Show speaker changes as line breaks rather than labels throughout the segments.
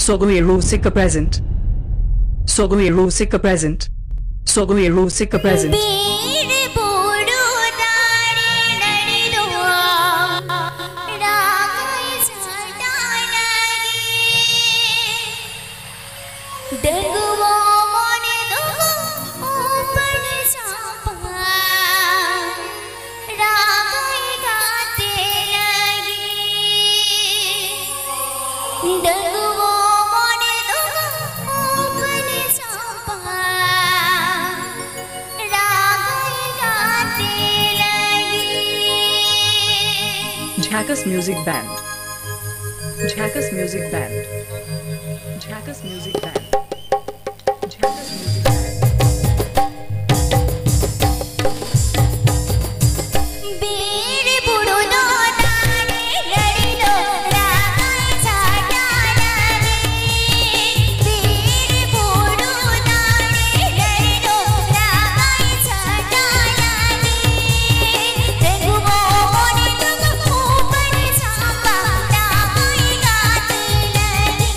Sogai Rusika present. Sogai Rusika present. Sogai Rusika present.
Bir Buru Ra
Jhakas Music Band. Jhakas Music Band. Jhakas Music Band. Jhakas Music Band.
Bir Buru Ra ladido ragai Santalii. Bir Buru Ra ladido ragai Santalii. Tengu mone tugu upar samba ragai gaat lagi.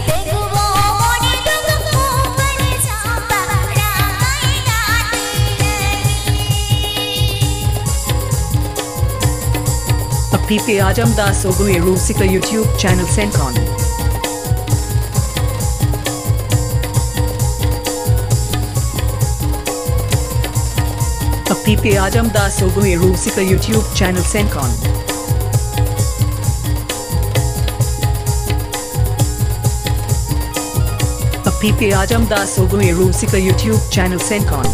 Tengu mone tugu upar samba ragai gaat lagi.
PP Ajam Das Sogai Rusika YouTube channel Sencon. PP Ajam Das Sogai Rusika YouTube channel Sencon. PP Ajam Das Sogai Rusika YouTube channel Sencon.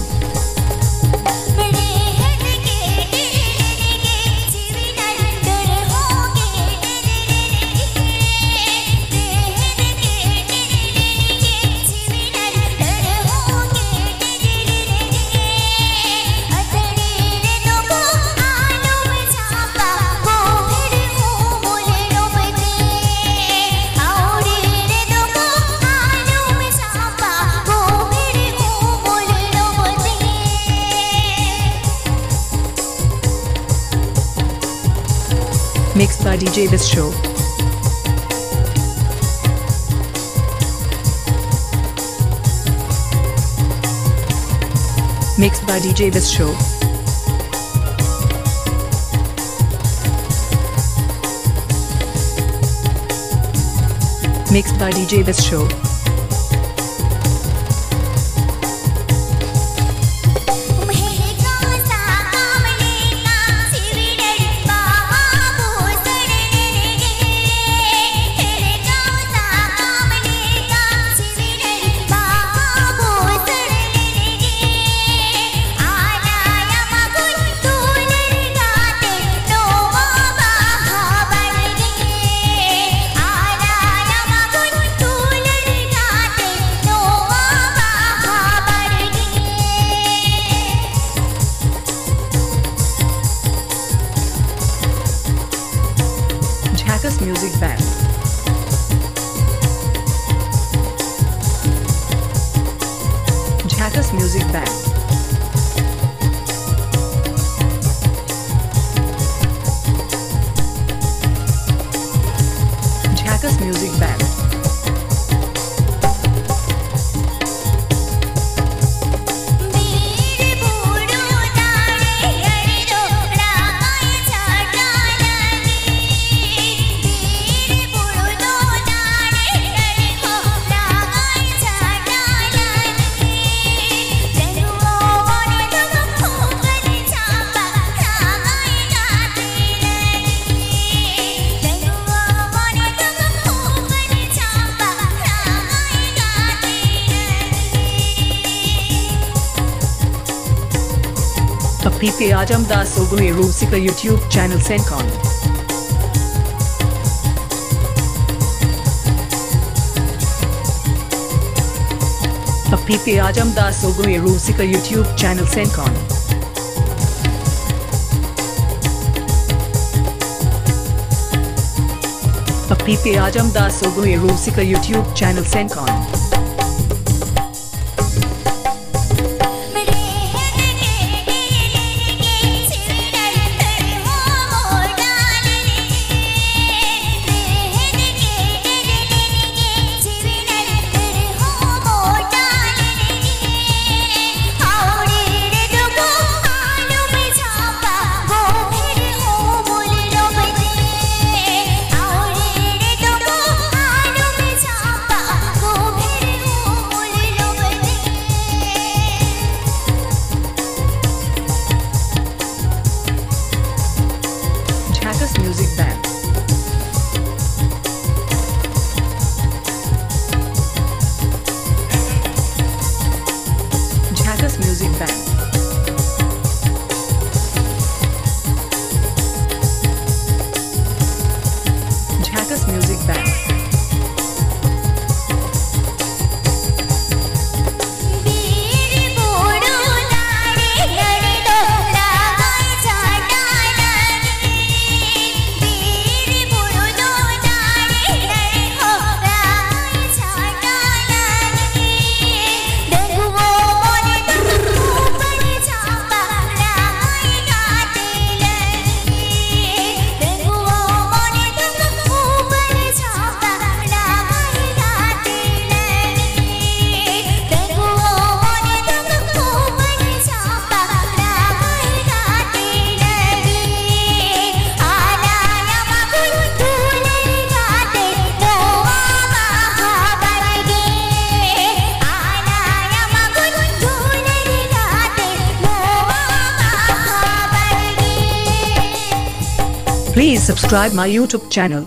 Mixed by DJ Biswa. Mixed by DJ Biswa. Mixed by DJ Biswa. Jhakas Music Band. Jhakas Music Band. Jhakas Music Band.
Bir Buru Ra ladido ragai Santalii. Bir Buru Ra ladido ragai Santalii. Tengu mone tugu upar samba ragai gaat lagi. Tengu mone tugu upar samba ragai gaat lagi.
PP Ajam Das Sogai Rusika YouTube channel Sencon. PP Ajam Das Sogai Rusika YouTube channel Sencon. PP Ajam Das Sogai Rusika YouTube channel Sencon. Music Band.
बीर बुरू नारे हरिदो रागाय चाटालगी बीर बुरू नारे हरिदो रागाय चाटालगी दंगुओ मोरे दंगु पर चापा रागाय गाते लगी दंगुओ मोरे दंगु पर चापा रागाय गाते लगी दंगुओ मोरे दंगु पर चापा रागाय गाते लगी आलाया मगुन धूले गाते नोआ महाबलगी आलाया मगुन धूले गाते नोआ महाबलगी
Please subscribe my YouTube channel.